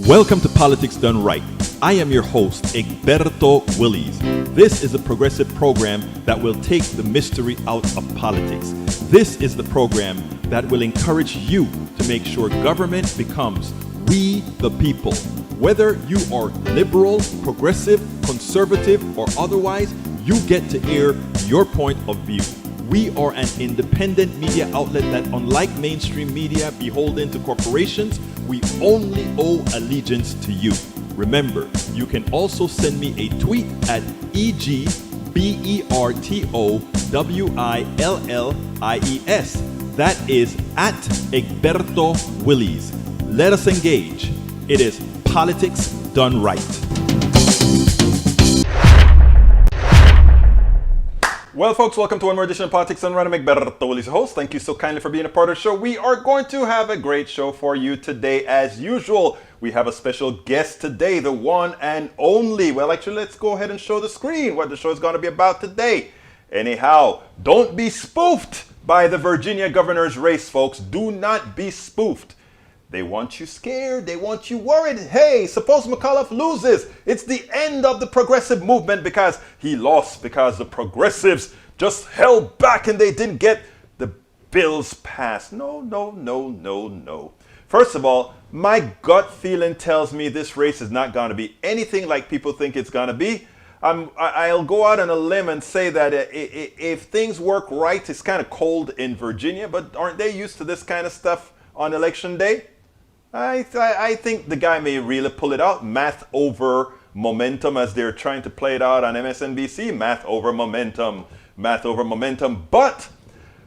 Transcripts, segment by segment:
Welcome to Politics Done Right. I am your host, Egberto Willies. This is a progressive program that will take the mystery out of politics. This is the program that will encourage you to make sure government becomes we the people. Whether you are liberal, progressive, conservative, or otherwise, you get to air your point of view. We are an independent media outlet that, unlike mainstream media beholden to corporations, we only owe allegiance to you. Remember, you can also send me a tweet at EGBERTOWILLIES. That is at Egberto Willies. Let us engage. It is Politics Done Right. Well, folks, welcome to one more edition of Politics Done Right. I'm Egberto Willies, the host. Thank you so kindly for being a part of the show. We are going to have a great show for you today, as usual. We have a special guest today, the one and only. Well, actually, let's go ahead and show the screen what the show is going to be about today. Anyhow, don't be spoofed by the Virginia governor's race, folks. Do not be spoofed. They want you scared. They want you worried. Hey, suppose McAuliffe loses. It's the end of the progressive movement because he lost because the progressives just held back and they didn't get the bills passed. No. First of all, my gut feeling tells me this race is not going to be anything like people think it's going to be. I'll go out on a limb and say that if things work right, it's kind of cold in Virginia, but aren't they used to this kind of stuff on election day? I think the guy may really pull it out. Math over momentum, as they're trying to play it out on MSNBC. Math over momentum. But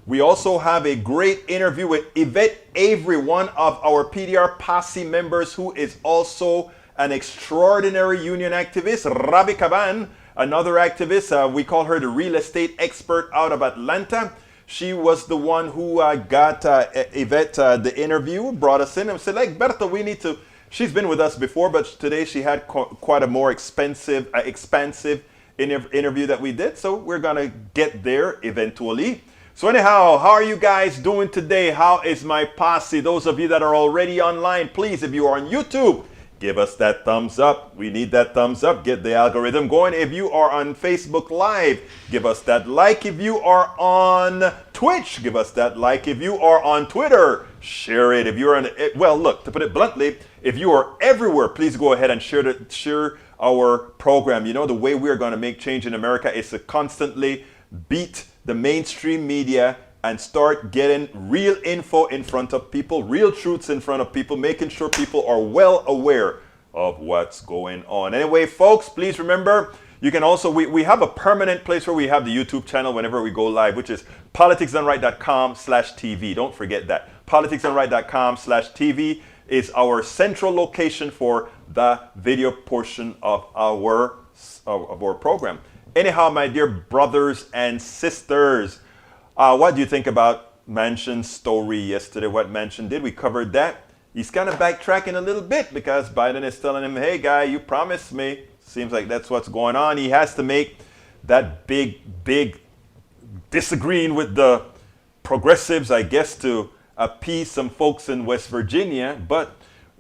we also have a great interview with Evette Avery, one of our PDR posse members who is also an extraordinary union activist. Rabi Caban, another activist. We call her the real estate expert out of Atlanta. She was the one who got Evette the interview, brought us in and said, like, Berta, we need to, she's been with us before, but today she had quite a more expansive interview that we did. So we're going to get there eventually. So anyhow, how are you guys doing today? How is my posse? Those of you that are already online, please, if you are on YouTube, give us that thumbs up. We need that thumbs up. Get the algorithm going. If you are on Facebook Live, give us that like. If you are on Twitch, give us that like. If you are on Twitter, share it. If you're on, well, look, to put it bluntly, if you are everywhere, please go ahead and share our program. You know, the way we're going to make change in America is to constantly beat the mainstream media and start getting real info in front of people, real truths in front of people, making sure people are well aware of what's going on. Anyway, folks, please remember, you can also, we have a permanent place where we have the YouTube channel whenever we go live, which is politicsdoneright.com/TV. Don't forget that. politicsdoneright.com/TV is our central location for the video portion of our program. Anyhow, my dear brothers and sisters, what do you think about Manchin's story yesterday? What Manchin did? We covered that. He's kind of backtracking a little bit because Biden is telling him, hey, guy, you promised me. Seems like that's what's going on. He has to make that big disagreeing with the progressives, I guess, to appease some folks in West Virginia. But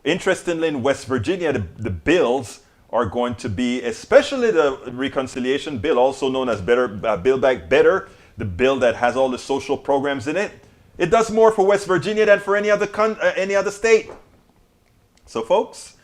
interestingly, in West Virginia, the bills are going to be, especially the reconciliation bill, also known as Build Back Better, the bill that has all the social programs in it. It does more for West Virginia than for any other state. So folks,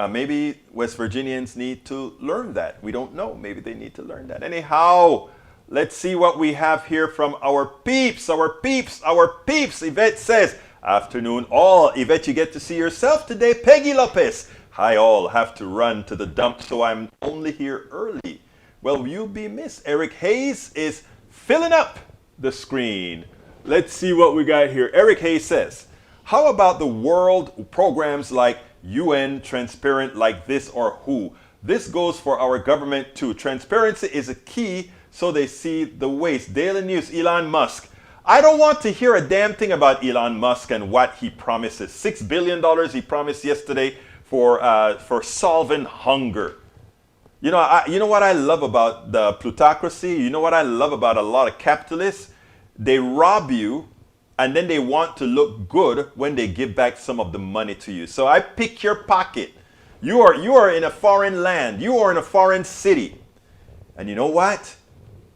maybe West Virginians need to learn that. We don't know. Maybe they need to learn that. Anyhow, let's see what we have here from our peeps. Evette says, afternoon all. Evette, you get to see yourself today. Peggy Lopez. Hi all, have to run to the dump, so I'm only here early. Well, you'll be missed. Eric Hayes is filling up the screen. Let's see what we got here. Eric Hayes says, how about the world programs like UN, Transparent Like This or Who? This goes for our government too. Transparency is a key so they see the waste. Daily News, Elon Musk. I don't want to hear a damn thing about Elon Musk and what he promises. $6 billion he promised yesterday for solving hunger. You know what I love about the plutocracy? You know what I love about a lot of capitalists? They rob you and then they want to look good when they give back some of the money to you. So I pick your pocket. You are in a foreign land. You are in a foreign city. And you know what?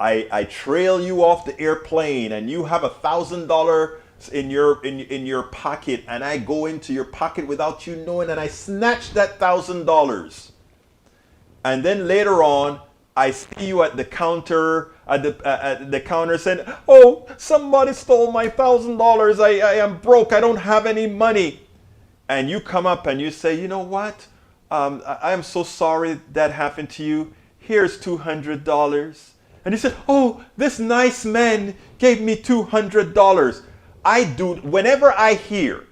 I trail you off the airplane and you have $1,000 in your pocket, and I go into your pocket without you knowing, and I snatch that $1,000. And then later on, I see you at the counter saying, "Oh, somebody stole my $1,000. I am broke. I don't have any money." And you come up and you say, "You know what? I am so sorry that happened to you. Here's $200. And he said, "Oh, this nice man gave me $200. Whenever I hear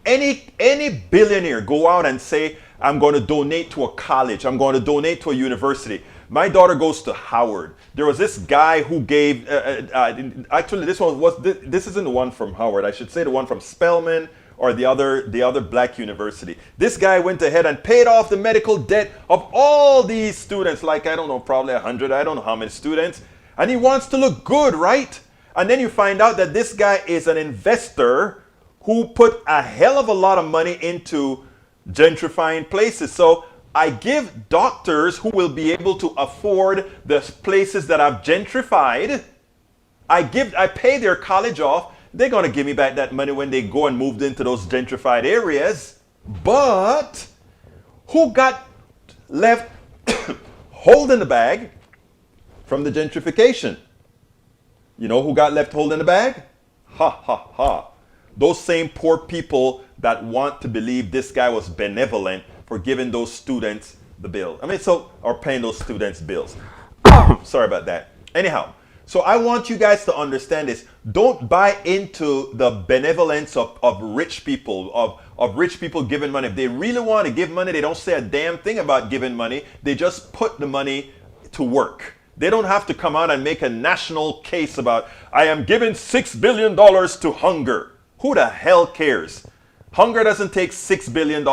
any billionaire go out and say, "I'm going to donate to a college, I'm going to donate to a university." My daughter goes to Howard. There was this guy who gave, actually this isn't the one from Howard. I should say the one from Spelman or the other black university. This guy went ahead and paid off the medical debt of all these students, like, I don't know, probably 100, I don't know how many students. And he wants to look good, right? And then you find out that this guy is an investor who put a hell of a lot of money into gentrifying places. So I give doctors who will be able to afford the places that I've gentrified. I pay their college off. They're going to give me back that money when they go and moved into those gentrified areas. But who got left holding the bag from the gentrification? You know who got left holding the bag? Ha ha ha. Those same poor people that want to believe this guy was benevolent for giving those students the bill. Or paying those students bills. Sorry about that. Anyhow, so I want you guys to understand this. Don't buy into the benevolence of rich people, of rich people giving money. If they really want to give money, they don't say a damn thing about giving money. They just put the money to work. They don't have to come out and make a national case about, "I am giving $6 billion to hunger." Who the hell cares? Hunger doesn't take $6 billion.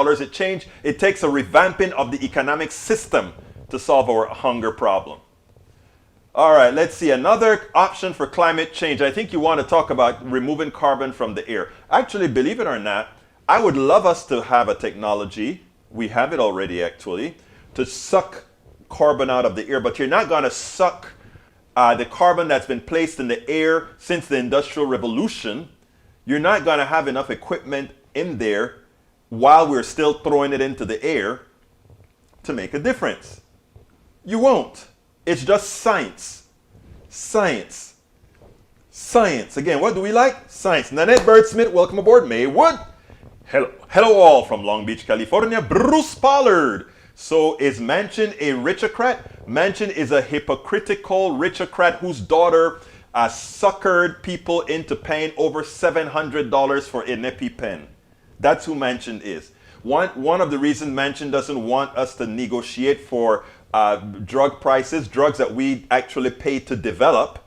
It takes a revamping of the economic system to solve our hunger problem. All right, let's see. Another option for climate change. I think you want to talk about removing carbon from the air. Actually, believe it or not, I would love us to have a technology, we have it already actually, to suck carbon out of the air. But you're not going to suck the carbon that's been placed in the air since the Industrial Revolution. You're not going to have enough equipment in there while we're still throwing it into the air to make a difference. You won't. It's just science. Science. Science. Again, what do we like? Science. Nanette Birdsmith, welcome aboard. Maywood. Hello all from Long Beach, California. Bruce Pollard. So is Manchin a richocrat? Manchin is a hypocritical richocrat whose daughter suckered people into paying over $700 for a Nepi pen. That's who Manchin is. One of the reasons Manchin doesn't want us to negotiate for drug prices, drugs that we actually pay to develop,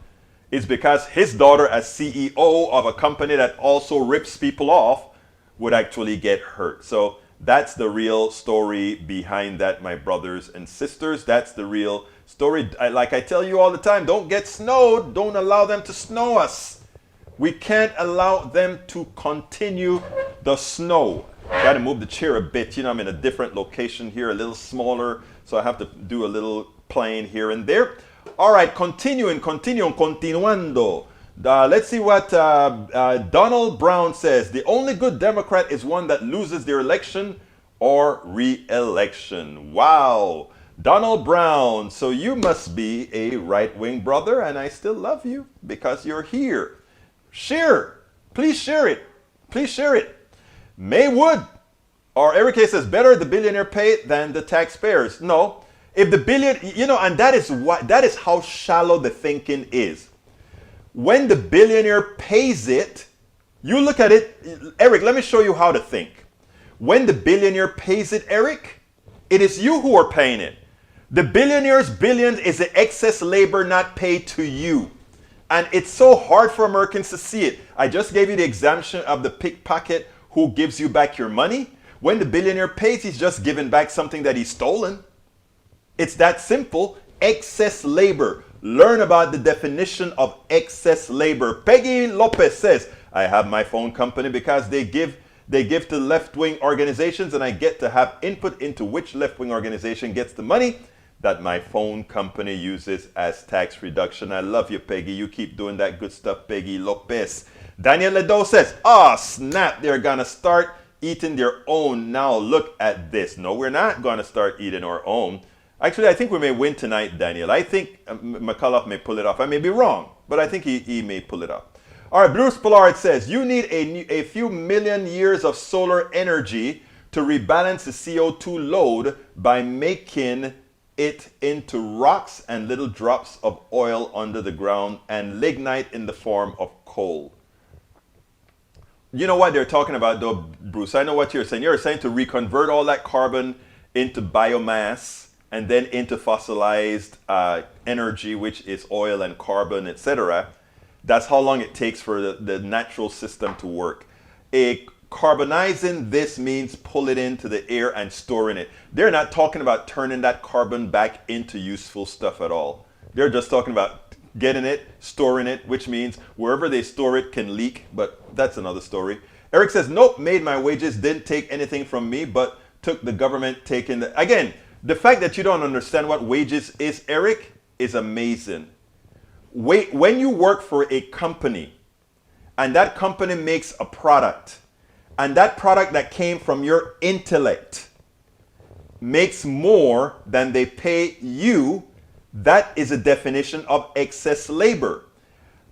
is because his daughter, as CEO of a company that also rips people off, would actually get hurt. So that's the real story behind that, my brothers and sisters. That's the real story. Like I tell you all the time, don't get snowed. Don't allow them to snow us. We can't allow them to continue the snow. Got to move the chair a bit. You know, I'm in a different location here, a little smaller, so I have to do a little playing here and there. All right, continuando. Let's see what Donald Brown says. The only good Democrat is one that loses their election or re-election. Wow. Donald Brown, so you must be a right-wing brother, and I still love you because you're here. Share. Please share it. Please share it. Maywood, or Eric K says, better the billionaire pay than the taxpayers. No. If the and that is how shallow the thinking is. When the billionaire pays it, you look at it, Eric, let me show you how to think. When the billionaire pays it, Eric, it is you who are paying it. The billionaire's billions is the excess labor not paid to you. And it's so hard for Americans to see it. I just gave you the exemption of the pickpocket who gives you back your money. When the billionaire pays, he's just giving back something that he's stolen. It's that simple. Excess labor. Learn about the definition of excess labor. Peggy Lopez says, I have my phone company because they give They give to left-wing organizations, and I get to have input into which left-wing organization gets the money that my phone company uses as tax reduction. I love you, Peggy. You keep doing that good stuff, Peggy Lopez. Daniel Ledo says, oh, snap, they're going to start eating their own. Now look at this. No, we're not going to start eating our own. Actually, I think we may win tonight, Daniel. I think McCullough may pull it off. I may be wrong, but I think he may pull it off. All right, Bruce Pollard says, you need a few million years of solar energy to rebalance the CO2 load by making it into rocks and little drops of oil under the ground and lignite in the form of coal. You know what they're talking about though, Bruce? I know what you're saying. You're saying to reconvert all that carbon into biomass and then into fossilized energy, which is oil and carbon, etc. That's how long it takes for the natural system to work. Carbonizing this means pull it into the air and storing it. They're not talking about turning that carbon back into useful stuff at all. They're just talking about getting it, storing it, which means wherever they store it can leak, but that's another story. Eric says, nope, made my wages, didn't take anything from me, but took the government taking the... Again, the fact that you don't understand what wages is, Eric, is amazing. When you work for a company, and that company makes a product, and that product that came from your intellect makes more than they pay you, that is a definition of excess labor.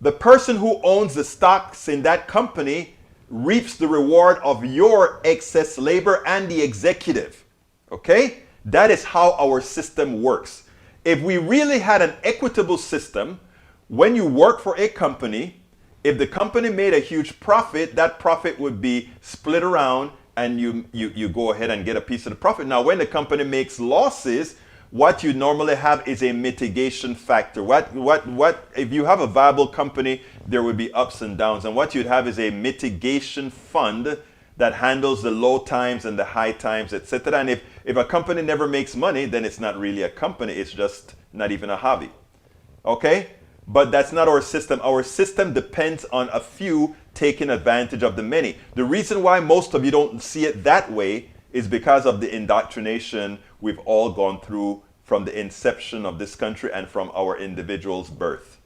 The person who owns the stocks in that company reaps the reward of your excess labor and the executive. Okay? That is how our system works. If we really had an equitable system, when you work for a company, if the company made a huge profit, that profit would be split around and you go ahead and get a piece of the profit. Now, when the company makes losses, what you normally have is a mitigation factor. If you have a viable company, there would be ups and downs. And what you'd have is a mitigation fund that handles the low times and the high times, etc. And if a company never makes money, then it's not really a company. It's just not even a hobby. Okay? But that's not our system. Our system depends on a few taking advantage of the many. The reason why most of you don't see it that way is because of the indoctrination we've all gone through from the inception of this country and from our individual's birth.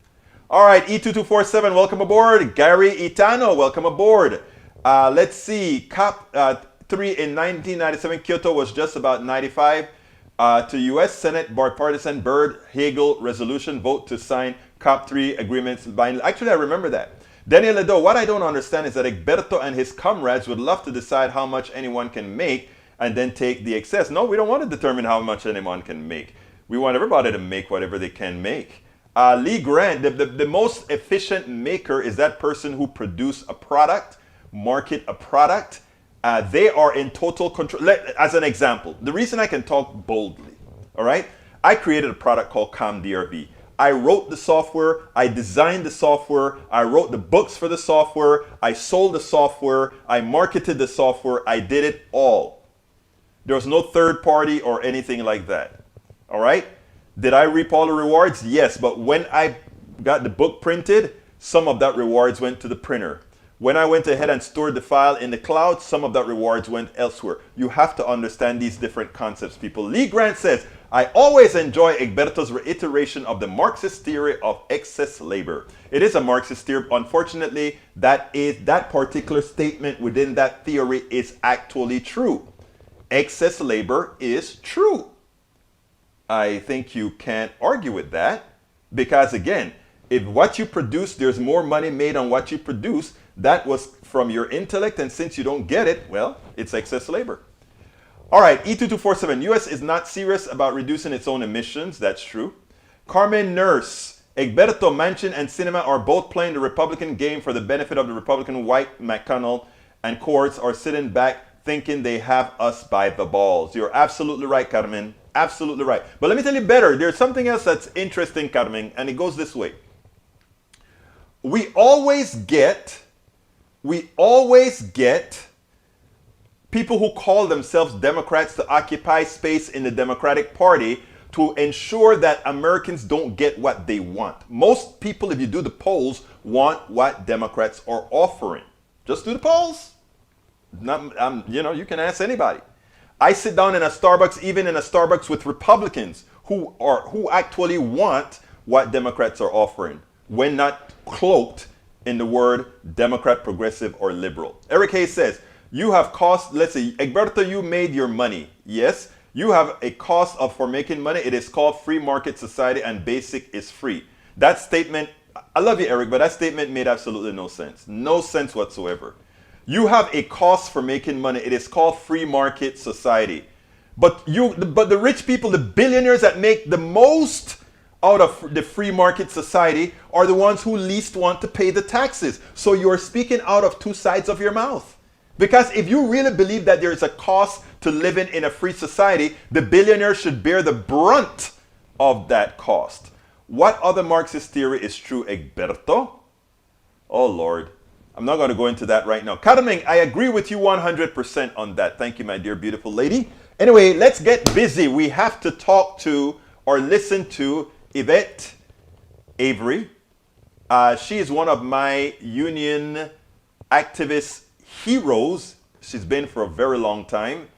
All right, E2247, welcome aboard. Gary Itano, welcome aboard. Let's see, COP3 in 1997, Kyoto was just about 95. To U.S. Senate bipartisan Byrd-Hagel resolution, vote to sign COP3 agreements. Actually, I remember that. Daniel Ledo, what I don't understand is that Egberto and his comrades would love to decide how much anyone can make and then take the excess. No, we don't want to determine how much anyone can make. We want everybody to make whatever they can make. Lee Grant, the most efficient maker is that person who produce a product, market a product. They are in total control. As an example, the reason I can talk boldly, all right? I created a product called ComDRB. I wrote the software, I designed the software, I wrote the books for the software, I sold the software, I marketed the software, I did it all. There was no third party or anything like that, all right? Did I reap all the rewards? Yes, but when I got the book printed, some of that rewards went to the printer. When I went ahead and stored the file in the cloud, some of that rewards went elsewhere. You have to understand these different concepts, people. Lee Grant says, I always enjoy Egberto's reiteration of the Marxist theory of excess labor. It is a Marxist theory. Unfortunately, that particular statement within that theory is actually true. Excess labor is true. I think you can't argue with that because, again, if what you produce, there's more money made on what you produce, that was from your intellect, and since you don't get it, well, it's excess labor. All right, E2247, U.S. is not serious about reducing its own emissions. That's true. Carmen Nurse, Egberto, Manchin, and Sinema are both playing the Republican game for the benefit of the Republican White McConnell, and courts are sitting back thinking they have us by the balls. You're absolutely right, Carmen. Absolutely right. But let me tell you better. There's something else that's interesting, Carmen, and it goes this way. We always get people who call themselves Democrats to occupy space in the Democratic Party to ensure that Americans don't get what they want. Most people, if you do the polls, want what Democrats are offering. Just do the polls. Not, you can ask anybody. I sit down in a Starbucks, even in a Starbucks with Republicans who actually want what Democrats are offering, when not cloaked in the word Democrat, progressive, or liberal. Eric Hayes says, you have cost, let's say, Egberto, you made your money. Yes, you have a cost for making money. It is called free market society and basic is free. That statement, I love you, Eric, but that statement made absolutely no sense. No sense whatsoever. You have a cost for making money. It is called free market society. But the rich people, the billionaires that make the most out of the free market society are the ones who least want to pay the taxes. So you're speaking out of two sides of your mouth. Because if you really believe that there is a cost to living in a free society, the billionaires should bear the brunt of that cost. What other Marxist theory is true, Egberto? Oh, Lord. I'm not going to go into that right now. Kadaming, I agree with you 100% on that. Thank you, my dear, beautiful lady. Anyway, let's get busy. We have to talk to or listen to Evette Avery. She is one of my union activist heroes. She's been for a very long time,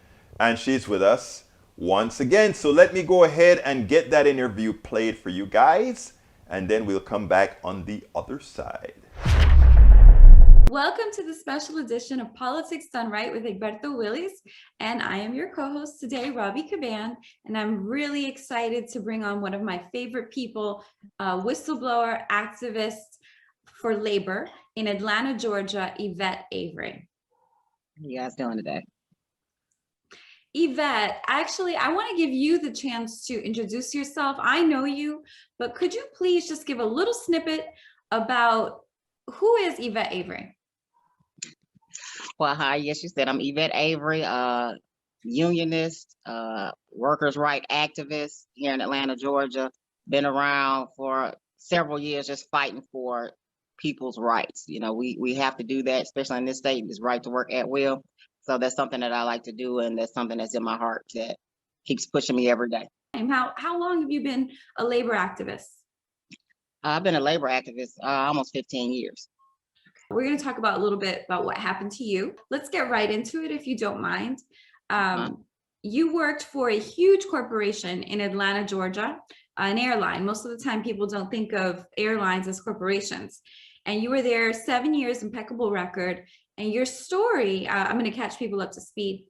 and she's with us once again. So let me go ahead and get that interview played for you guys, and then we'll come back on the other side. Welcome to the special edition of Politics Done Right with Egberto Willis, and I am your co-host today, Robbie Caban, and I'm really excited to bring on one of my favorite people, whistleblower activist for labor in Atlanta, Georgia, Evette Avery. How you guys doing today? Evette, actually, I want to give you the chance to introduce yourself. I know you, but could you please just give a little snippet about who is Evette Avery? Well, hi, yes, you said I'm Evette Avery, unionist, workers' right activist here in Atlanta, Georgia. Been around for several years just fighting for people's rights. You know, we have to do that, especially in this state, is right to work at will. So that's something that I like to do, and that's something that's in my heart that keeps pushing me every day. How long have you been a labor activist? I've been a labor activist almost 15 years. We're going to talk about a little bit about what happened to you. Let's get right into it if you don't mind. You worked for a huge corporation in Atlanta, Georgia, an airline. Most of the time people don't think of airlines as corporations. And you were there 7 years, impeccable record. And your story, I'm going to catch people up to speed,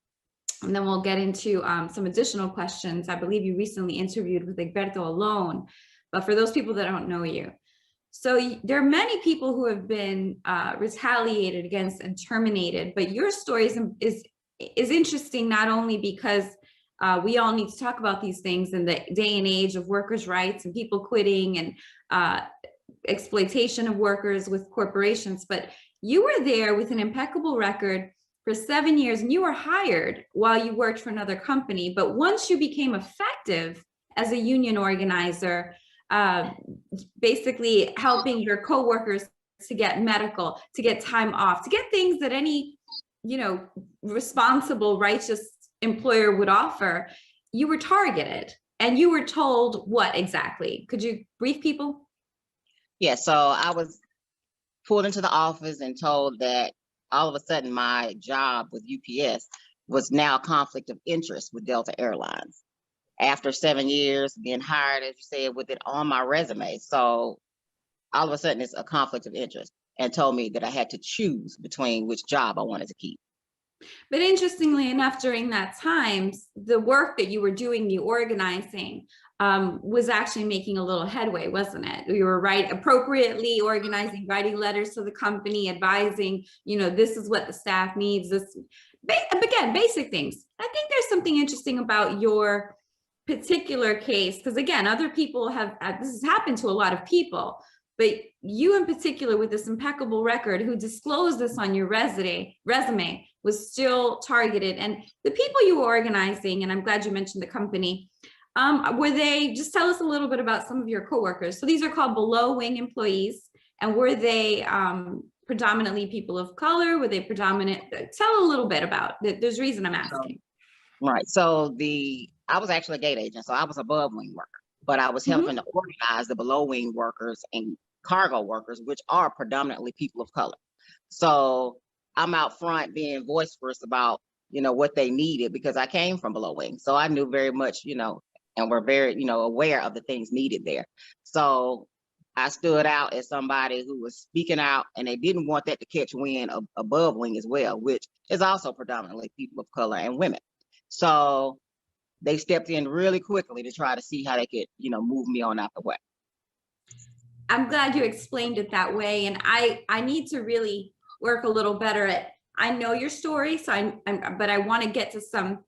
and then we'll get into some additional questions. I believe you recently interviewed with Egberto alone, but for those people that don't know you. So there are many people who have been retaliated against and terminated, but your story is interesting not only because we all need to talk about these things in the day and age of workers' rights and people quitting and exploitation of workers with corporations, but you were there with an impeccable record for 7 years, and you were hired while you worked for another company. But once you became effective as a union organizer, basically helping your coworkers to get medical, to get time off, to get things that any, responsible, righteous employer would offer, you were targeted and you were told what exactly? Could you brief people? Yeah, so I was pulled into the office and told that all of a sudden my job with UPS was now a conflict of interest with Delta Airlines. After 7 years being hired, as you said, with it on my resume. So all of a sudden it's a conflict of interest, and told me that I had to choose between which job I wanted to keep. But interestingly enough, during that time, the work that you were doing, the organizing, was actually making a little headway, wasn't it? You were appropriately organizing, writing letters to the company, advising, this is what the staff needs. This, again, basic things. I think there's something interesting about your particular case, because again, other people this has happened to a lot of people, but you in particular with this impeccable record who disclosed this on your resume was still targeted. And the people you were organizing, and I'm glad you mentioned the company, were they, just tell us a little bit about some of your coworkers. So these are called below wing employees, and were they predominantly people of color? Were they predominant? Tell a little bit about it. There's a reason I'm asking. Right, so I was actually a gate agent, so I was above wing worker, but I was helping to organize the below wing workers and cargo workers, which are predominantly people of color. So I'm out front being boisterous about, what they needed because I came from below wing. So I knew very much, and we're very, aware of the things needed there. So I stood out as somebody who was speaking out, and they didn't want that to catch wind above wing as well, which is also predominantly people of color and women. So they stepped in really quickly to try to see how they could, move me on out the way. I'm glad you explained it that way. And I need to really work a little better at, I know your story, so but I want to get to some,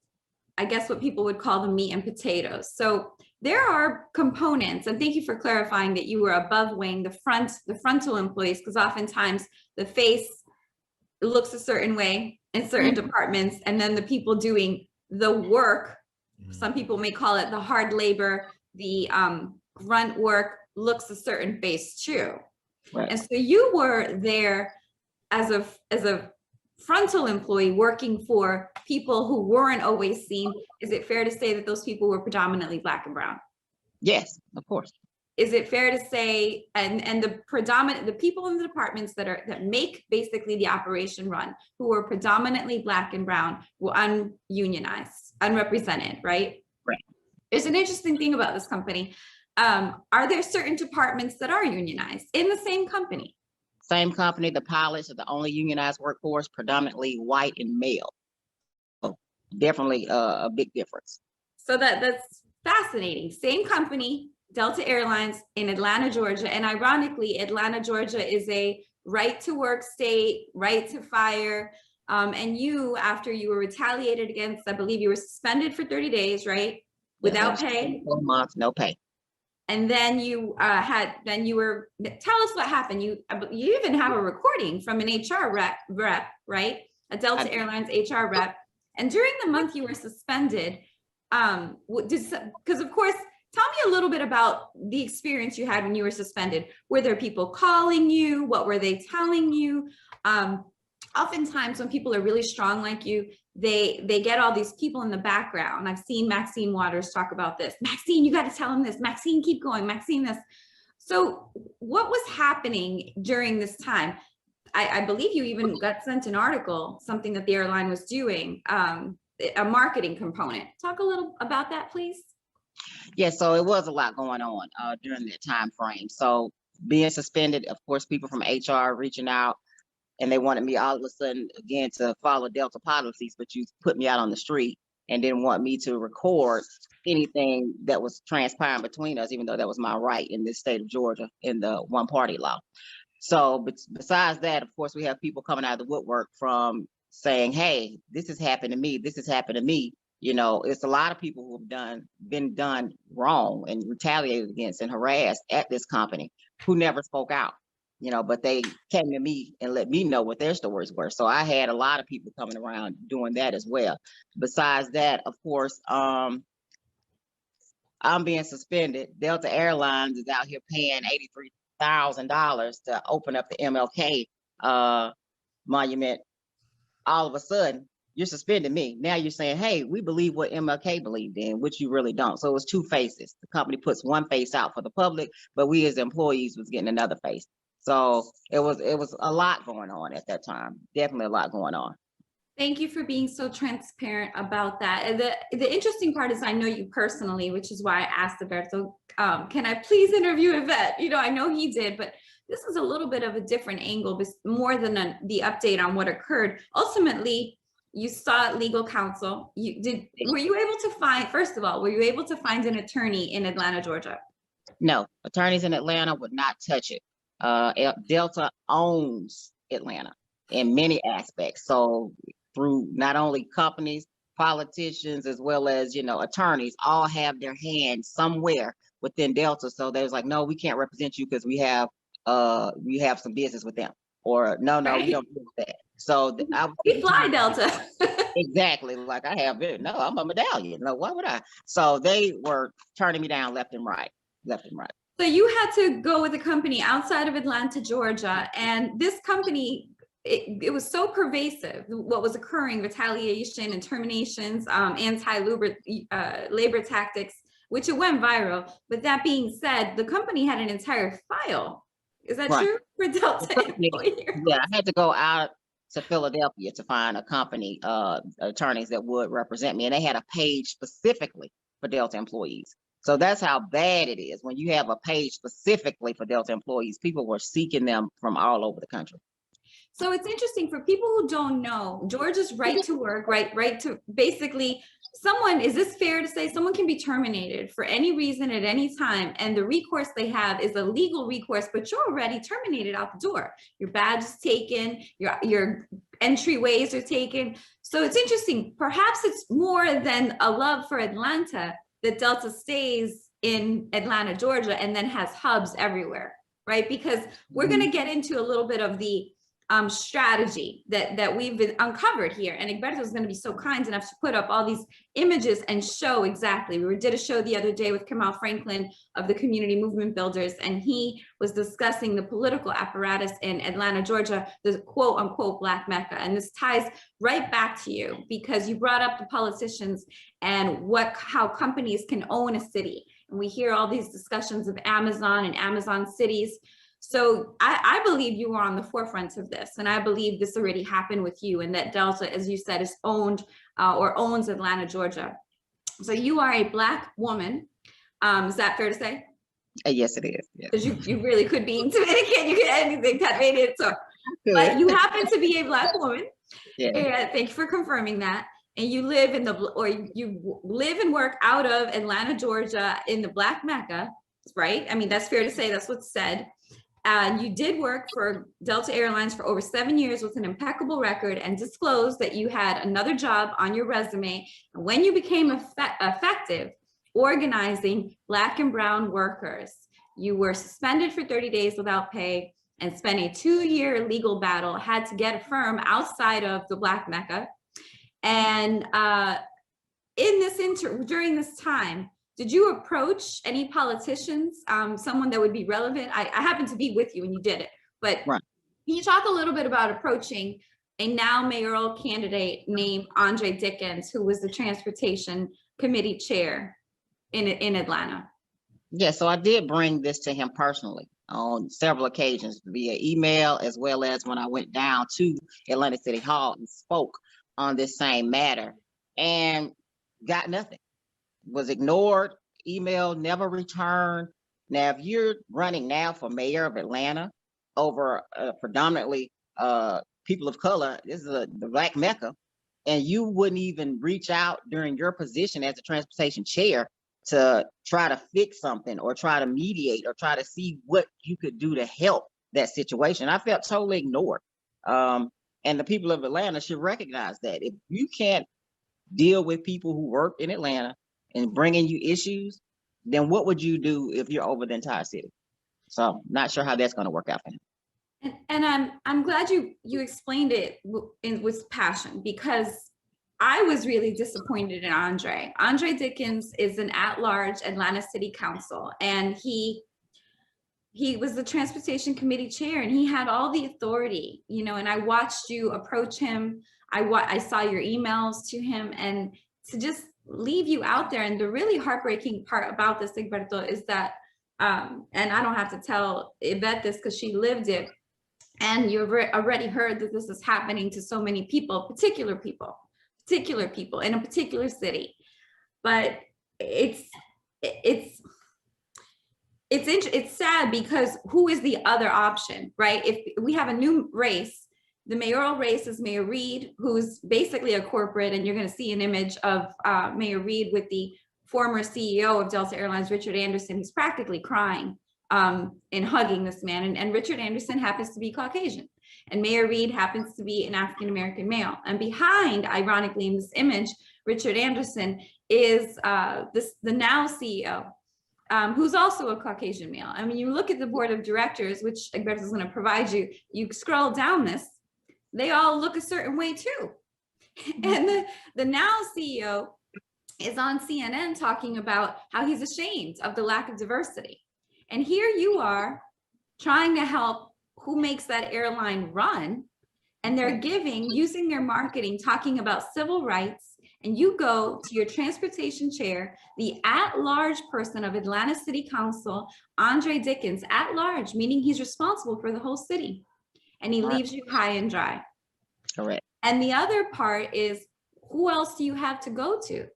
I guess what people would call the meat and potatoes. So there are components, and thank you for clarifying that you were above wing, the frontal employees, because oftentimes the face looks a certain way in certain departments, and then the people doing the work, some people may call it the hard labor, the grunt work, looks a certain face too. Right. And so you were there as a frontal employee working for people who weren't always seen. Is it fair to say that those people were predominantly Black and brown? Yes, of course. Is it fair to say, and the people in the departments that make basically the operation run, who were predominantly Black and brown, were ununionized, unrepresented, right? Right. There's an interesting thing about this company. Are there certain departments that are unionized in the same company? Same company, the pilots are the only unionized workforce, predominantly white and male. So definitely a big difference. So that's fascinating. Same company, Delta Airlines in Atlanta, Georgia. And ironically, Atlanta, Georgia is a right to work state, right to fire. And you, after you were retaliated against, I believe you were suspended for 30 days, right? Without pay. 4 months, no pay. And then you tell us what happened. You even have a recording from an HR rep, right? A Delta Airlines HR rep. And during the month you were suspended, because of course, tell me a little bit about the experience you had when you were suspended. Were there people calling you? What were they telling you? Oftentimes when people are really strong like you, they get all these people in the background. I've seen Maxine Waters talk about this. Maxine, you got to tell him this. Maxine, keep going. Maxine, this. So what was happening during this time? I believe you even got sent an article, something that the airline was doing, a marketing component. Talk a little about that, please. Yeah, so it was a lot going on during that time frame. So being suspended, of course, people from HR reaching out, and they wanted me all of a sudden, again, to follow Delta policies, but you put me out on the street and didn't want me to record anything that was transpiring between us, even though that was my right in this state of Georgia in the one-party law. So besides that, of course, we have people coming out of the woodwork from saying, hey, this has happened to me. This has happened to me. It's a lot of people who have been done wrong and retaliated against and harassed at this company who never spoke out. But they came to me and let me know what their stories were. So I had a lot of people coming around doing that as well. Besides that, of course, I'm being suspended. Delta Airlines is out here paying $83,000 to open up the MLK monument. All of a sudden, you're suspending me. Now you're saying, hey, we believe what MLK believed in, which you really don't. So it's two faces. The company puts one face out for the public, but we as employees was getting another face. So it was a lot going on at that time. Definitely a lot going on. Thank you for being so transparent about that. And the interesting part is I know you personally, which is why I asked Alberto, can I please interview Evette? I know he did, but this is a little bit of a different angle, but more than the update on what occurred. Ultimately, you sought legal counsel. Were you able to find, first of all, were you able to find an attorney in Atlanta, Georgia? No, attorneys in Atlanta would not touch it. Delta owns Atlanta in many aspects. So through not only companies, politicians, as well as, attorneys, all have their hands somewhere within Delta. So there's like, no, we can't represent you because we have some business with them. Or no, Right. we don't do that. So We fly Delta. Exactly. Like I have it. No, I'm a medallion. No, why would I? So they were turning me down left and right. So you had to go with a company outside of Atlanta, Georgia, and this company, it was so pervasive, what was occurring, retaliation and terminations, anti-labor tactics, which it went viral. But that being said, the company had an entire file. Is that Right. true for Delta employees? Yeah, I had to go out to Philadelphia to find a company, attorneys that would represent me. And they had a page specifically for Delta employees. So that's how bad it is. When you have a page specifically for Delta employees, people were seeking them from all over the country. So it's interesting for people who don't know, Georgia's right to work, right to basically someone, is this fair to say someone can be terminated for any reason at any time, and the recourse they have is a legal recourse, but you're already terminated out the door. Your badge is taken, your entryways are taken. So it's interesting. Perhaps it's more than a love for Atlanta that Delta stays in Atlanta, Georgia, and then has hubs everywhere, right? Because we're going to get into a little bit of the strategy that we've been uncovered here. And Egberto is going to be so kind enough to put up all these images and show exactly. We did a show the other day with Kamal Franklin of the Community Movement Builders, and he was discussing the political apparatus in Atlanta, Georgia, the quote unquote Black Mecca. And this ties right back to you because you brought up the politicians and how companies can own a city. And we hear all these discussions of Amazon and Amazon cities. So I believe you are on the forefront of this, and I believe this already happened with you, and that Delta, as you said, is owned or owns Atlanta, Georgia. So you are a Black woman. Is that fair to say? Yes, it is. Because you really could be Dominican, you could anything that made it so. But you happen to be a Black woman. Yeah. And thank you for confirming that. And you live you live and work out of Atlanta, Georgia, in the Black Mecca, right? I mean, that's fair to say. That's what's said. You did work for Delta Airlines for over 7 years with an impeccable record, and disclosed that you had another job on your resume. And when you became effective organizing Black and brown workers, you were suspended for 30 days without pay and spent a 2-year legal battle, had to get a firm outside of the Black Mecca. And during this time, did you approach any politicians, someone that would be relevant? I happened to be with you when you did it, but right. Can you talk a little bit about approaching a now mayoral candidate named Andre Dickens, who was the transportation committee chair in Atlanta? Yeah, so I did bring this to him personally on several occasions via email, as well as when I went down to Atlanta City Hall and spoke on this same matter, and got nothing. Was ignored, email never returned. Now, if you're running now for mayor of Atlanta over predominantly people of color, this is the Black Mecca, and you wouldn't even reach out during your position as a transportation chair to try to fix something or try to mediate or try to see what you could do to help that situation. I felt totally ignored. And the people of Atlanta should recognize that. If you can't deal with people who work in Atlanta and bringing you issues, then what would you do if you're over the entire city? So not sure how that's going to work out for him. And I'm glad you explained it with passion, because I was really disappointed in Andre. Andre Dickens is an at-large Atlanta City Council, and he was the transportation committee chair, and he had all the authority, and I watched you approach him. I saw your emails to him, and to just leave you out there. And the really heartbreaking part about this, Egberto, is that, and I don't have to tell Evette this because she lived it, and you've already heard that this is happening to so many people, particular people in a particular city. But it's sad, because who is the other option, right? If we have a new race, the mayoral race is Mayor Reed, who's basically a corporate, and you're going to see an image of Mayor Reed with the former CEO of Delta Airlines, Richard Anderson. He's practically crying and hugging this man. And Richard Anderson happens to be Caucasian, and Mayor Reed happens to be an African-American male. And behind, ironically, in this image, Richard Anderson is the now CEO, who's also a Caucasian male. I mean, you look at the board of directors, which Egberto is going to provide you, you scroll down this, they all look a certain way too. And the now CEO is on CNN talking about how he's ashamed of the lack of diversity. And here you are trying to help who makes that airline run, and they're using their marketing, talking about civil rights, and you go to your transportation chair, the at-large person of Atlanta City Council, Andre Dickens, at large, meaning he's responsible for the whole city, and he leaves you high and dry. Correct. And the other part is, who else do you have to go to?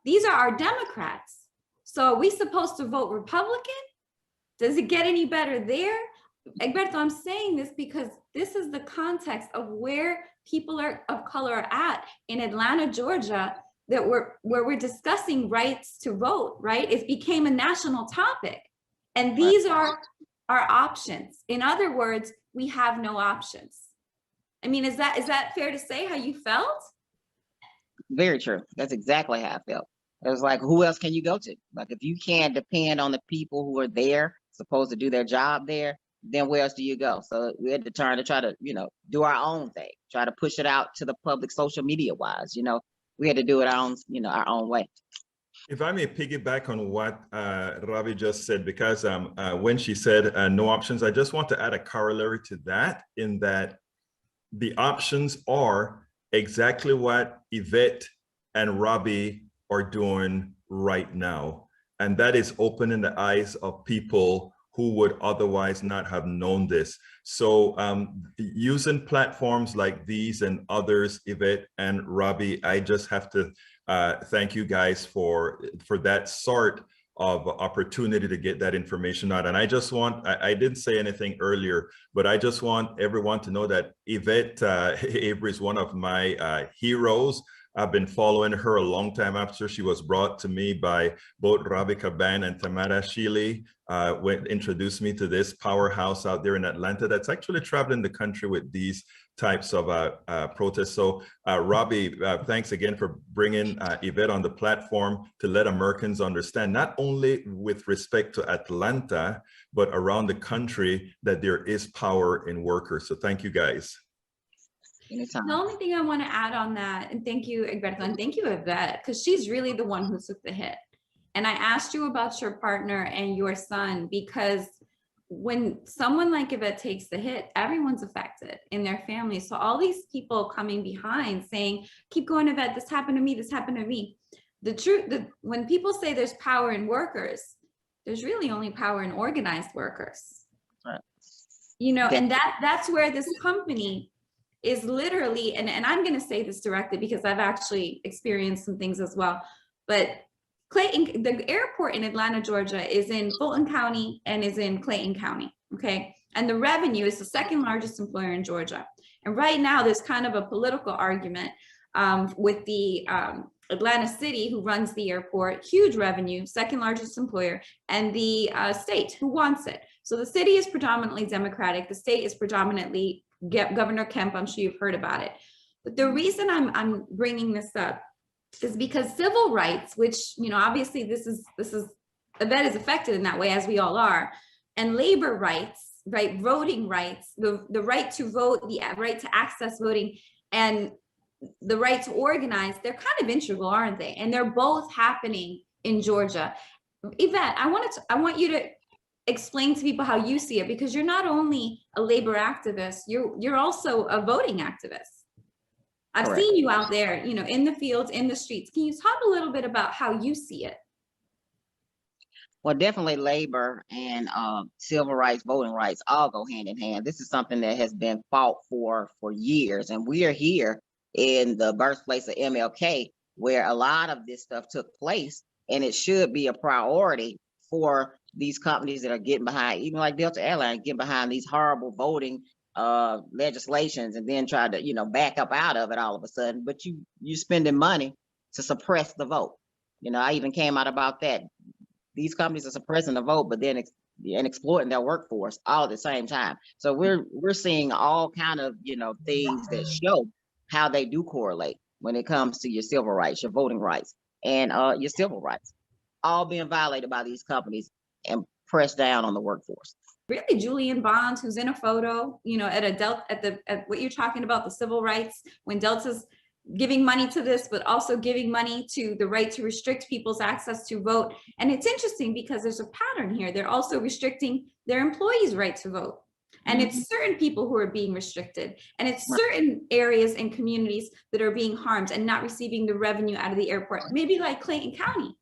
These are our Democrats. So are we supposed to vote Republican? Does it get any better there? Egberto, I'm saying this because this is the context of where people of color are at in Atlanta, Georgia, that where we're discussing rights to vote, right? It became a national topic. And these are our options. In other words, we have no options. I mean, is that fair to say how you felt? Very true. That's exactly how I felt. It was like, who else can you go to? Like, if you can't depend on the people who are there, supposed to do their job there, then where else do you go? So we had to turn to try to, do our own thing, try to push it out to the public social media wise. We had to do it our own way. If I may piggyback on what Ravi just said, because when she said no options, I just want to add a corollary to that, in that the options are exactly what Evette and Ravi are doing right now. And that is opening the eyes of people who would otherwise not have known this. So using platforms like these and others, Evette and Ravi, I just have to thank you guys for that sort of opportunity to get that information out. And I just want, I didn't say anything earlier, but I just want everyone to know that Evette Avery is one of my heroes. I've been following her a long time after she was brought to me by both Ravi Caban and Tamara Shealy, introduced me to this powerhouse out there in Atlanta that's actually traveling the country with these types of protests. So Ravi, thanks again for bringing Evette on the platform to let Americans understand, not only with respect to Atlanta, but around the country, that there is power in workers. So thank you guys. Anytime. The only thing I want to add on that, and thank you, Egberto, and thank you, Evette, because she's really the one who took the hit. And I asked you about your partner and your son, because when someone like Evette takes the hit, everyone's affected in their family. So all these people coming behind saying, keep going, Evette, this happened to me, this happened to me. The truth, when people say there's power in workers, there's really only power in organized workers. Right. And that's where this company is literally, and I'm going to say this directly because I've actually experienced some things as well, but Clayton, the airport in Atlanta, Georgia is in Fulton County and is in Clayton County, okay? And the revenue is the second largest employer in Georgia. And right now there's kind of a political argument with the Atlanta City, who runs the airport, huge revenue, second largest employer, and the state, who wants it. So the city is predominantly Democratic, the state is predominantly Governor Kemp. I'm sure you've heard about it. But the reason I'm bringing this up is because civil rights, which, obviously this is Evette is affected in that way, as we all are, and labor rights, right, voting rights, the right to vote, the right to access voting, and the right to organize, they're kind of integral, aren't they? And they're both happening in Georgia. Evette, I want you to explain to people how you see it, because you're not only a labor activist, you're also a voting activist. I've Correct. seen you out there, in the fields, in the streets. Can you talk a little bit about how you see it? Well, definitely labor and civil rights, voting rights all go hand in hand. This is something that has been fought for years, and we are here in the birthplace of MLK, where a lot of this stuff took place, and it should be a priority for these companies that are getting behind, even like Delta Airlines, getting behind these horrible voting legislations, and then try to back up out of it all of a sudden. But you spending money to suppress the vote. I even came out about that. These companies are suppressing the vote, but then exploiting their workforce all at the same time. So we're seeing all kind of things that show how they do correlate when it comes to your civil rights, your voting rights, and your civil rights, all being violated by these companies and pressed down on the workforce. Really, Julian Bonds, who's in a photo, at what you're talking about, the civil rights, when Delta's giving money to this, but also giving money to the right to restrict people's access to vote. And it's interesting because there's a pattern here. They're also restricting their employees' right to vote. And it's certain people who are being restricted, and it's certain areas and communities that are being harmed and not receiving the revenue out of the airport, maybe like Clayton County.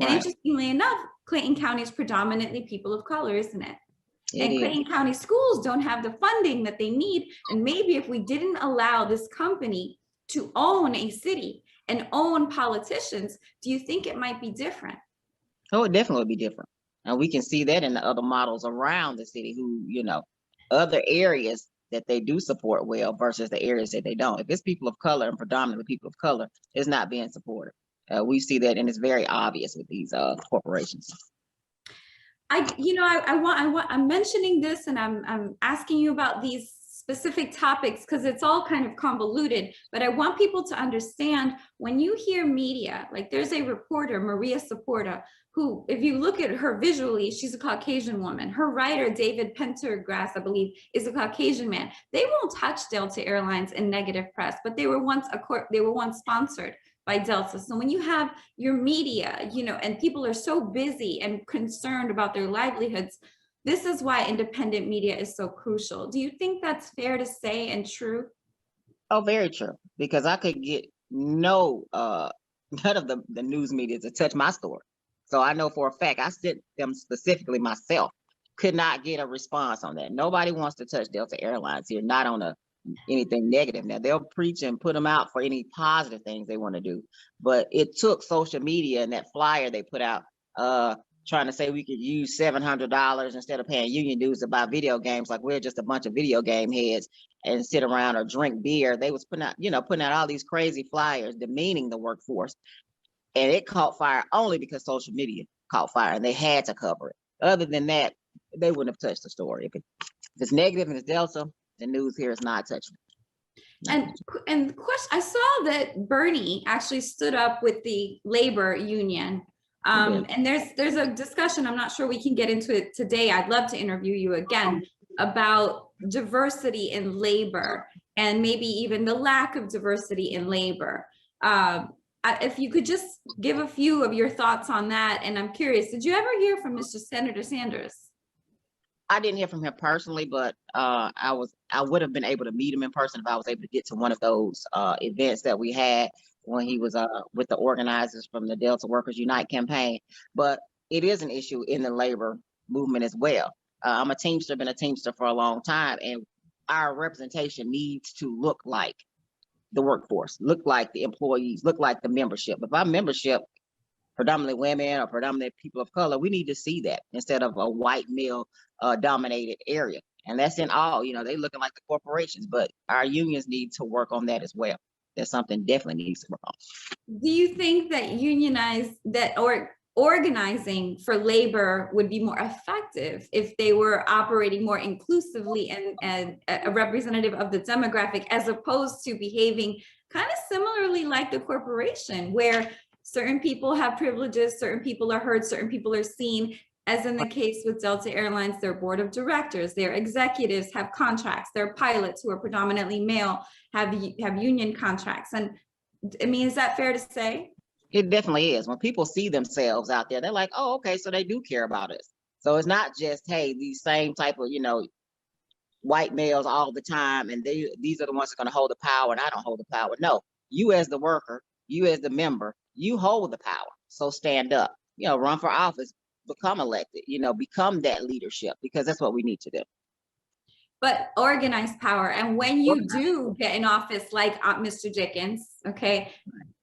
And interestingly enough, Clayton County is predominantly people of color, isn't it? It And is. Clayton County schools don't have the funding that they need. And maybe if we didn't allow this company to own a city and own politicians, do you think it might be different? Oh, it definitely would be different. And we can see that in the other models around the city who, other areas that they do support well versus the areas that they don't. If it's people of color and predominantly people of color, it's not being supported. We see that, and it's very obvious with these corporations. I'm mentioning this and I'm asking you about these specific topics because it's all kind of convoluted, but I want people to understand when you hear media, like there's a reporter, Maria Saporta, who, if you look at her visually, she's a Caucasian woman. Her writer, David Pendergrass, I believe, is a Caucasian man. They won't touch Delta Airlines in negative press, but they were once sponsored by Delta. So when you have your media, and people are so busy and concerned about their livelihoods, this is why independent media is so crucial. Do you think that's fair to say and true? Oh, very true. Because I could get none of the news media to touch my story. So I know for a fact, I sent them specifically myself, could not get a response on that. Nobody wants to touch Delta Airlines here, not on anything negative. Now they'll preach and put them out for any positive things they want to do. But it took social media and that flyer they put out, trying to say we could use $700 instead of paying union dues to buy video games, like we're just a bunch of video game heads and sit around or drink beer. They was putting out all these crazy flyers demeaning the workforce. And it caught fire only because social media caught fire and they had to cover it. Other than that, they wouldn't have touched the story. If it's negative and it's Delta, the news here is not touching it. And the question, I saw that Bernie actually stood up with the labor union. And there's a discussion, I'm not sure we can get into it today. I'd love to interview you again about diversity in labor and maybe even the lack of diversity in labor. If you could just give a few of your thoughts on that. And I'm curious, did you ever hear from Mr. Senator Sanders? I didn't hear from him personally, but I would have been able to meet him in person if I was able to get to one of those events that we had when he was with the organizers from the Delta Workers Unite campaign. But it is an issue in the labor movement as well. I'm a Teamster, been a Teamster for a long time, and our representation needs to look like the workforce, look like the employees, look like the membership. If our membership predominantly women or predominantly people of color, we need to see that instead of a white male dominated area. And that's in all, they looking like the corporations, but our unions need to work on that as well. That's something definitely needs to work on. Do you think that organizing for labor would be more effective if they were operating more inclusively and a representative of the demographic, as opposed to behaving kind of similarly like the corporation, where certain people have privileges, certain people are heard, certain people are seen, as in the case with Delta Airlines, their board of directors, their executives have contracts, their pilots who are predominantly male have union contracts. And I mean, is that fair to say? It definitely is. When people see themselves out there, they're like, oh, okay, so they do care about us. So it's not just, hey, these same type of, white males all the time, and these are the ones that are going to hold the power, and I don't hold the power. No, you as the worker, you as the member, you hold the power. So stand up, run for office, become elected, become that leadership, because that's what we need to do. But organized power. And when you do get in office, like Mr. Dickens, okay,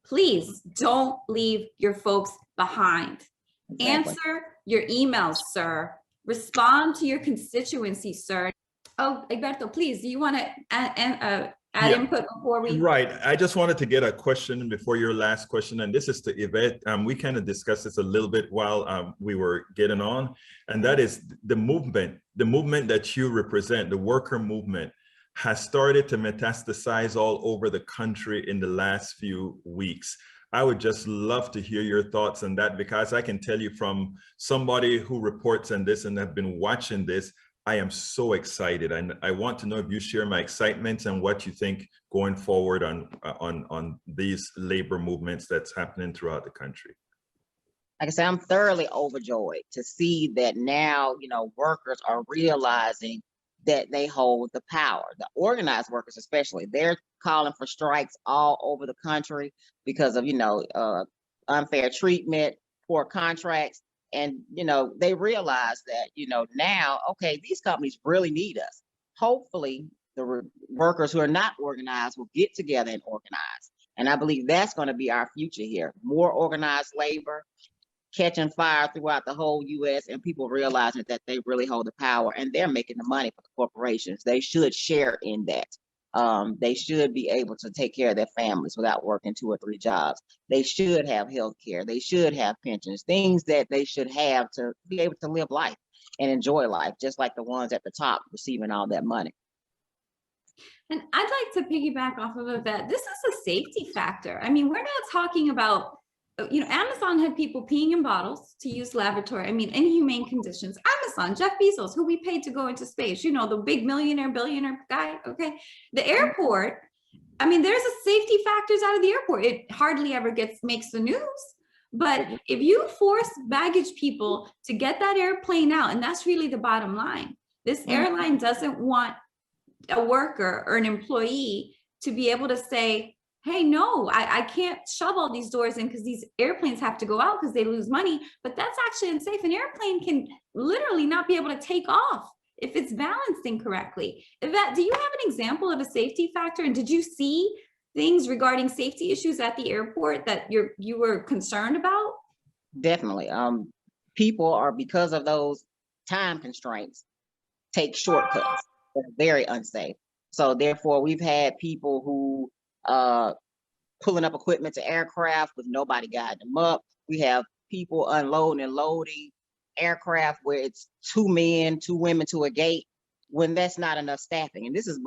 please don't leave your folks behind. Exactly. Answer your emails, sir. Respond to your constituency, sir. Oh, Egberto, please, do you want to add input before we? Right. I just wanted to get a question before your last question, and this is to Evette. We kind of discussed this a little bit while we were getting on, and that is the movement that you represent, the worker movement, has started to metastasize all over the country in the last few weeks. I would just love to hear your thoughts on that, because I can tell you from somebody who reports on this and have been watching this, I am so excited, and I want to know if you share my excitement and what you think going forward on these labor movements that's happening throughout the country. Like I said, I'm thoroughly overjoyed to see that now, workers are realizing that they hold the power. The organized workers, especially, they're calling for strikes all over the country because of, unfair treatment, poor contracts. And, they realize that, now, okay, these companies really need us. Hopefully, the workers who are not organized will get together and organize. And I believe that's going to be our future here. More organized labor, catching fire throughout the whole U.S. and people realizing that they really hold the power and they're making the money for the corporations. They should share in that. They should be able to take care of their families without working 2 or 3 jobs. They should have health care. They should have pensions, things that they should have to be able to live life and enjoy life, just like the ones at the top receiving all that money. And I'd like to piggyback off of that. This is a safety factor. I mean, we're not talking about, Amazon had people peeing in bottles to use laboratory. I mean, inhumane conditions. Amazon, Jeff Bezos, who we paid to go into space, the big millionaire, billionaire guy. Okay. The airport, I mean, there's a safety factors out of the airport. It hardly ever makes the news. But if you force baggage people to get that airplane out, and that's really the bottom line, this airline doesn't want a worker or an employee to be able to say, hey, no, I can't shove all these doors in because these airplanes have to go out because they lose money. But that's actually unsafe. An airplane can literally not be able to take off if it's balanced incorrectly. Yvette, do you have an example of a safety factor? And did you see things regarding safety issues at the airport that you were concerned about? Definitely. People are, because of those time constraints, take shortcuts. They're very unsafe. So therefore, we've had people who pulling up equipment to aircraft with nobody guiding them up. We have people unloading and loading aircraft where it's 2 men, 2 women to a gate when that's not enough staffing. And this is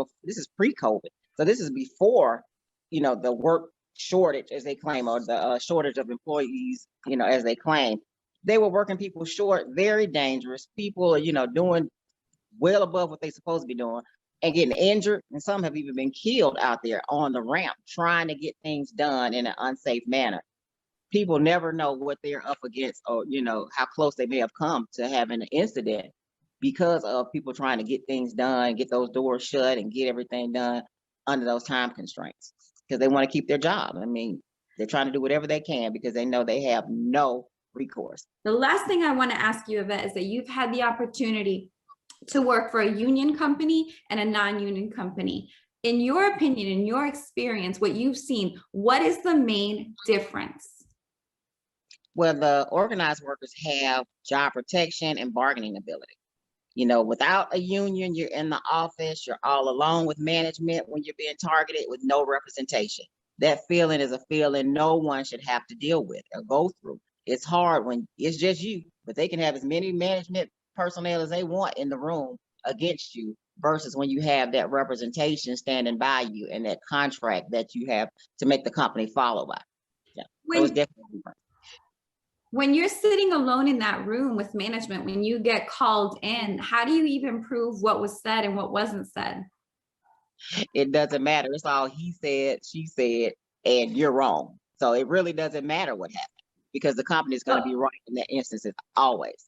pre-COVID. So this is before, the work shortage, as they claim, or the shortage of employees, as they claim. They were working people short, very dangerous. People are, doing well above what they're supposed to be doing and getting injured. And some have even been killed out there on the ramp trying to get things done in an unsafe manner. People never know what they're up against or, how close they may have come to having an incident because of people trying to get things done, get those doors shut and get everything done under those time constraints because they want to keep their job. I mean, they're trying to do whatever they can because they know they have no recourse. The last thing I want to ask you, Yvette, is that you've had the opportunity to work for a union company and a non-union company. In your opinion, in your experience, what you've seen, what is the main difference? Well, the organized workers have job protection and bargaining ability. Without a union, you're in the office, you're all alone with management when you're being targeted with no representation. That feeling is a feeling no one should have to deal with or go through. It's hard when it's just you, but they can have as many management personnel as they want in the room against you versus when you have that representation standing by you and that contract that you have to make the company follow by. Yeah, it was definitely different. When you're sitting alone in that room with management, when you get called in, how do you even prove what was said and what wasn't said? It doesn't matter. It's all he said, she said, and you're wrong. So it really doesn't matter what happened because the company is going to be right in that instance. Always.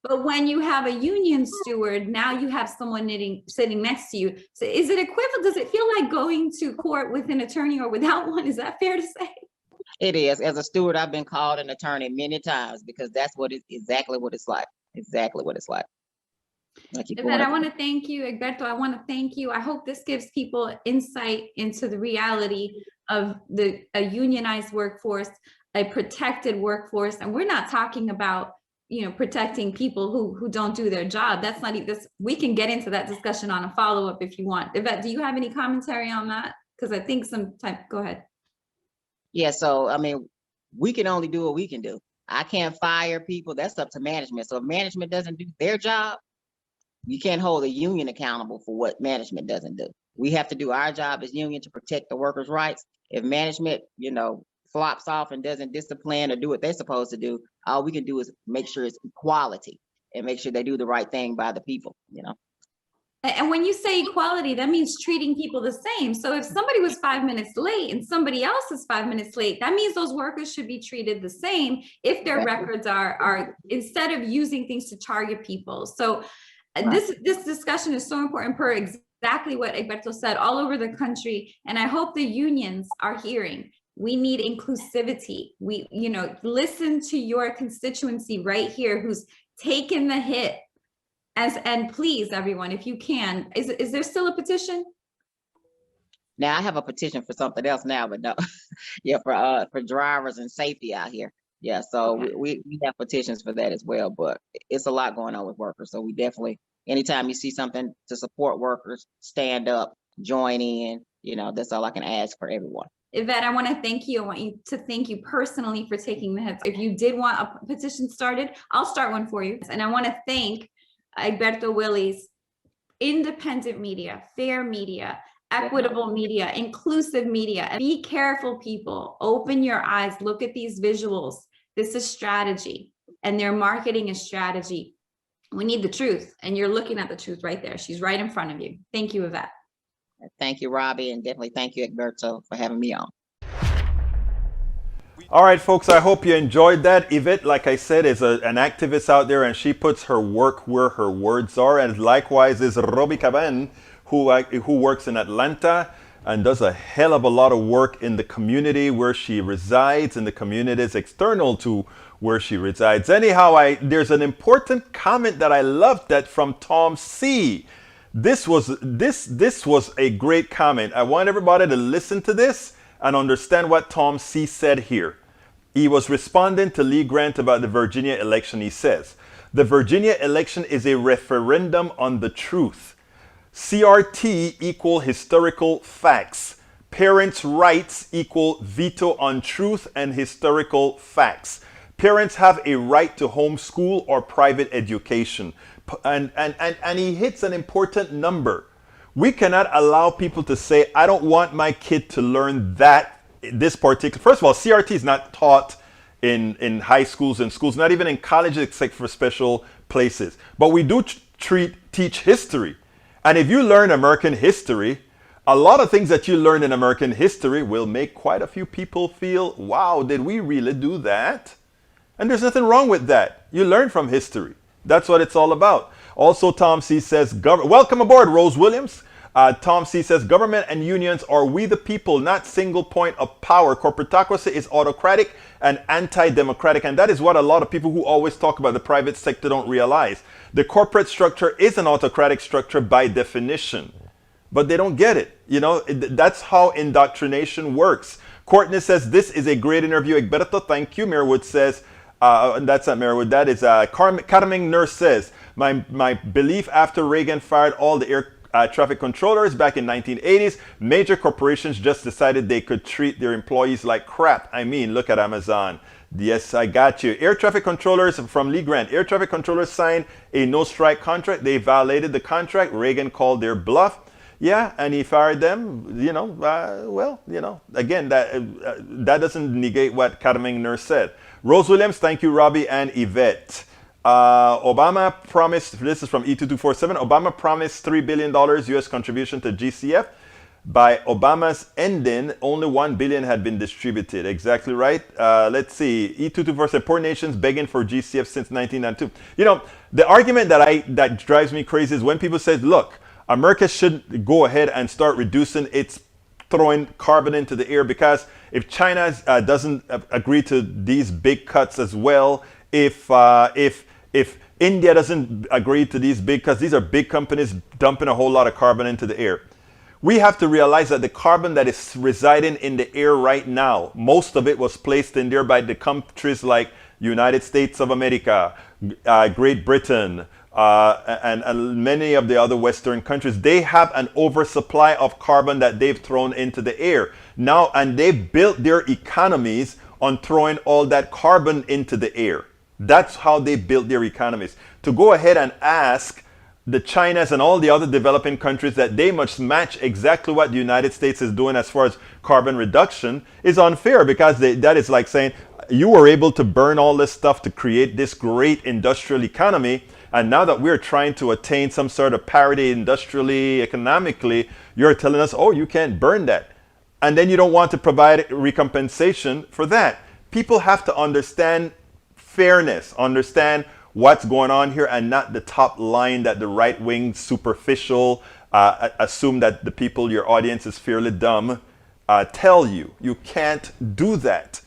But when you have a union steward, now you have someone sitting next to you. So is it equivalent? Does it feel like going to court with an attorney or without one? Is that fair to say? It is. As a steward, I've been called an attorney many times because that's exactly what it's like. Exactly what it's like. Evette, I want to thank you. Egberto, I want to thank you. I hope this gives people insight into the reality of a unionized workforce, a protected workforce. And we're not talking about, protecting people who don't do their job. That's not even this. We can get into that discussion on a follow-up if you want. Evette, do you have any commentary on that? Because I think go ahead. Yeah, so I mean, we can only do what we can do. I can't fire people. That's up to management. So if management doesn't do their job, you can't hold a union accountable for what management doesn't do. We have to do our job as union to protect the workers' rights. If management, flops off and doesn't discipline or do what they're supposed to do, all we can do is make sure it's equality and make sure they do the right thing by the people, And when you say equality, that means treating people the same. So if somebody was 5 minutes late and somebody else is 5 minutes late, that means those workers should be treated the same if their records are instead of using things to target people. So this discussion is so important per exactly what Egberto said all over the country. And I hope the unions are hearing We need inclusivity. Listen to your constituency right here who's taken the hit. And please, everyone, if you can, is there still a petition? Now I have a petition for something else now, but no, yeah, for drivers and safety out here. Yeah, so Okay. we have petitions for that as well, but it's a lot going on with workers. So we definitely, anytime you see something to support workers, stand up, join in, that's all I can ask for everyone. Evette, I want to thank you. I want you to thank you personally for taking the hits. If you did want a petition started, I'll start one for you. And I want to thank Egberto Willies, independent media, fair media, equitable media, inclusive media. And be careful, people. Open your eyes. Look at these visuals. This is strategy, and their marketing is strategy. We need the truth, and you're looking at the truth right there. She's right in front of you. Thank you, Evette. Thank you, Robbie, and definitely thank you, Egberto, for having me on. All right, folks, I hope you enjoyed that. Evette, like I said, is an activist out there, and she puts her work where her words are. And likewise is Robbie Caban, who works in Atlanta and does a hell of a lot of work in the community where she resides, in the communities external to where she resides. Anyhow, there's an important comment that I loved that from Tom C. This was a great comment. I want everybody to listen to this and understand what Tom C. said here. He was responding to Lee Grant about the Virginia election. He says, the Virginia election is a referendum on the truth. CRT equal historical facts. Parents' rights equal veto on truth and historical facts. Parents have a right to homeschool or private education. And he hits an important number. We cannot allow people to say, I don't want my kid to learn this particular. First of all, CRT is not taught in high schools and schools, not even in colleges except for special places. But we do teach history. And if you learn American history, a lot of things that you learn in American history will make quite a few people feel, wow, did we really do that? And there's nothing wrong with that. You learn from history. That's what it's all about. Also, Tom C. says, welcome aboard, Rose Williams. Tom C. says, government and unions are we the people, not single point of power. Corporatocracy is autocratic and anti-democratic. And that is what a lot of people who always talk about the private sector don't realize. The corporate structure is an autocratic structure by definition. But they don't get it. That's how indoctrination works. Courtney says, this is a great interview. Egberto, thank you. Marywood says, that's not Marywood. That is Kataming Nurse says, my belief after Reagan fired all the air traffic controllers back in 1980s, major corporations just decided they could treat their employees like crap. I mean, look at Amazon. Yes, I got you. Air traffic controllers from Lee Grant. Air traffic controllers signed a no-strike contract. They violated the contract. Reagan called their bluff. Yeah, and he fired them. Again, that doesn't negate what Kataming Nurse said. Rose Williams, thank you, Robbie and Evette. Obama promised, this is from E2247, Obama promised $3 billion U.S. contribution to GCF. By Obama's ending, only $1 billion had been distributed. Exactly right. Let's see. E2247, poor nations begging for GCF since 1992. The argument that drives me crazy is when people say, look, America should go ahead and start reducing its throwing carbon into the air, because if China doesn't agree to these big cuts as well, if India doesn't agree to these big cuts, these are big companies dumping a whole lot of carbon into the air. We have to realize that the carbon that is residing in the air right now, most of it was placed in there by the countries like United States of America, Great Britain, and many of the other Western countries. They have an oversupply of carbon that they've thrown into the air now, and they've built their economies on throwing all that carbon into the air. That's how they built their economies. To go ahead and ask the Chinas and all the other developing countries that they must match exactly what the United States is doing as far as carbon reduction is unfair, because that is like saying you were able to burn all this stuff to create this great industrial economy, and now that we're trying to attain some sort of parity industrially, economically, you're telling us, oh, you can't burn that. And then you don't want to provide recompensation for that. People have to understand fairness, understand what's going on here, and not the top line that the right-wing superficial assume that the people, your audience, is fairly dumb. tell you. You can't do that.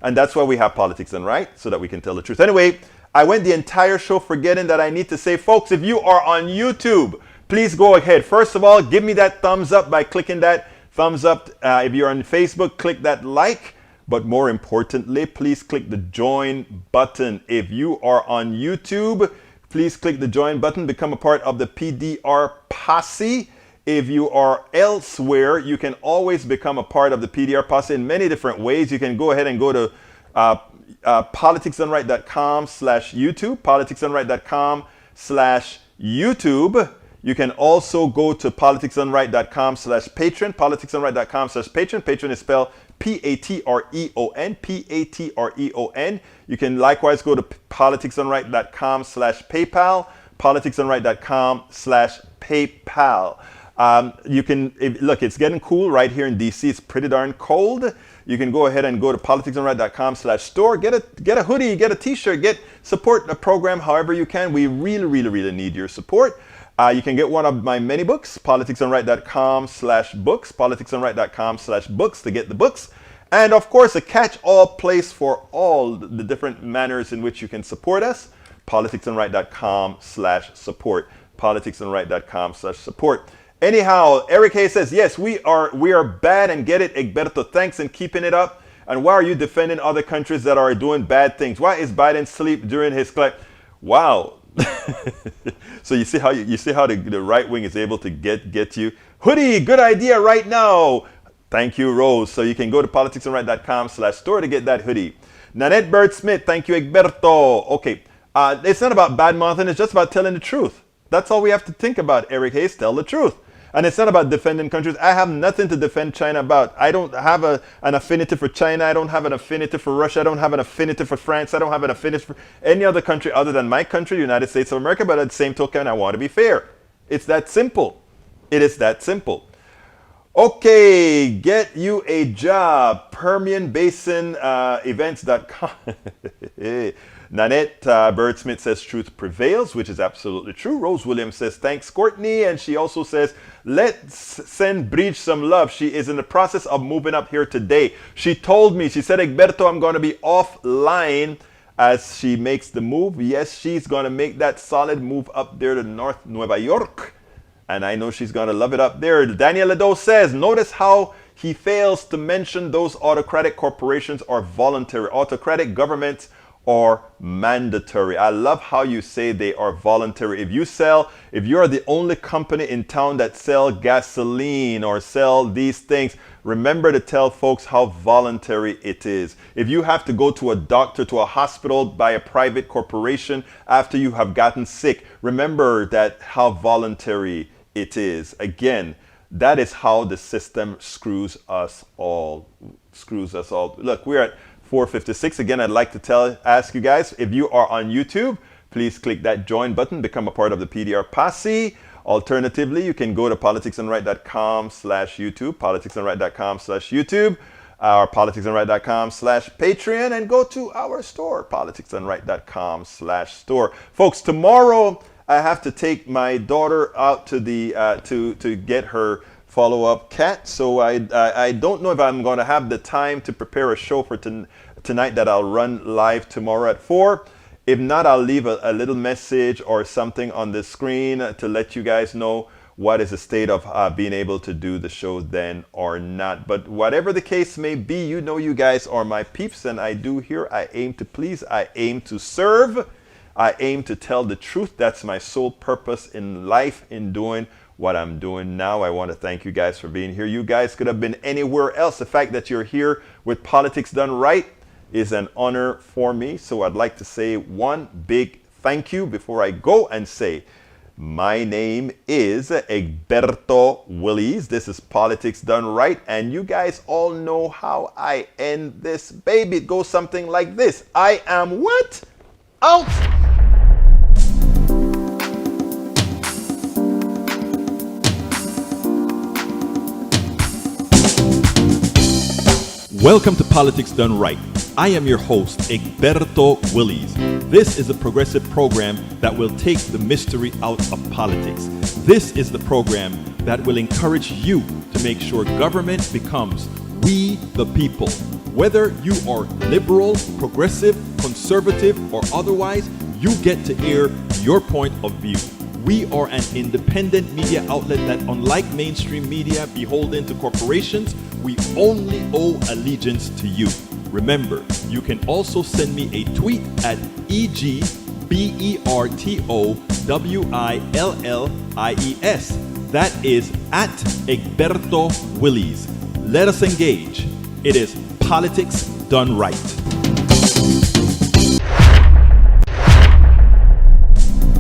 And that's why we have Politics Done Right, so that we can tell the truth. Anyway, I went the entire show forgetting that I need to say, folks, if you are on YouTube, please go ahead. First of all, give me that thumbs up by clicking that thumbs up. If you're on Facebook, click that like. But more importantly, please click the join button. If you are on YouTube, please click the join button. Become a part of the PDR posse. If you are elsewhere, you can always become a part of the PDR posse in many different ways. You can go ahead and go to politicsdoneright.com/YouTube, politicsdoneright.com/YouTube. You can also go to politicsdoneright.com/Patreon, politicsdoneright.com/Patreon. Patreon is spelled Patreon, Patreon. You can likewise go to politicsdoneright.com/PayPal, politicsdoneright.com/PayPal. You can, look, it's getting cool right here in DC. It's pretty darn cold. You can go ahead and go to politicsdoneright.com/store. Get a hoodie, get a t-shirt, support the program however you can. We really need your support. You can get one of my many books, politicsdoneright.com/books, politicsdoneright.com/books to get the books. And of course, a catch-all place for all the different manners in which you can support us, politicsdoneright.com/support, politicsdoneright.com/support. Anyhow, Eric Hayes says, yes, we are bad and get it, Egberto. Thanks and keeping it up. And why are you defending other countries that are doing bad things? Why is Biden asleep during his claim? Wow. So you see how the right wing is able to get you. Hoodie, good idea right now. Thank you, Rose. So you can go to politicsdoneright.com/store to get that hoodie. Nanette Bird Smith, thank you, Egberto. Okay, it's not about bad mouthing, it's just about telling the truth. That's all we have to think about, Eric Hayes, tell the truth. And it's not about defending countries. I have nothing to defend China about. I don't have an affinity for China. I don't have an affinity for Russia. I don't have an affinity for France. I don't have an affinity for any other country other than my country, the United States of America. But at the same token, I want to be fair. It's that simple. It is that simple. Okay, get you a job. Permian Basin events.com. Nanette Birdsmith says truth prevails, which is absolutely true. Rose Williams says thanks, Courtney. And she also says, let's send Bridge some love. She is in the process of moving up here today. She told me, she said, Egberto, I'm going to be offline as she makes the move. Yes, she's going to make that solid move up there to North Nueva York. And I know she's going to love it up there. Daniel Ledo says, notice how he fails to mention those autocratic corporations are voluntary. Autocratic governments are mandatory. I love how you say they are voluntary. If you're the only company in town that sell gasoline or sell these things, remember to tell folks how voluntary it is. If you have to go to a doctor, to a hospital by a private corporation after you have gotten sick, remember that how voluntary it is. Again, that is how the system screws us all. Look, we're at 4:56. Again, I'd like to ask you guys, if you are on YouTube, please click that join button, become a part of the PDR posse. Alternatively, you can go to politicsdoneright.com/YouTube, politicsdoneright.com/YouTube, or politicsdoneright.com/Patreon, and go to our store, politicsdoneright.com/store. Folks, tomorrow I have to take my daughter out to the to get her follow-up cat, so I don't know if I'm going to have the time to prepare a show for tonight that I'll run live tomorrow at 4. If not, I'll leave a little message or something on the screen to let you guys know what is the state of being able to do the show then or not. But whatever the case may be, you know you guys are my peeps, and I do here. I aim to please. I aim to serve. I aim to tell the truth. That's my sole purpose in life, in doing what I'm doing now. I want to thank you guys for being here. You guys could have been anywhere else. The fact that you're here with Politics Done Right is an honor for me. So I'd like to say one big thank you before I go and say, my name is Egberto Willies. This is Politics Done Right. And you guys all know how I end this baby. It goes something like this. I am what? Out! Welcome to Politics Done Right. I am your host, Egberto Willies. This is a progressive program that will take the mystery out of politics. This is the program that will encourage you to make sure government becomes We the people. Whether you are liberal, progressive, conservative, or otherwise, you get to air your point of view. We are an independent media outlet that, unlike mainstream media beholden to corporations, we only owe allegiance to you. Remember, you can also send me a tweet at EGBERTOWILLIES. That is at Egberto Willies. Let us engage. It is politics done right.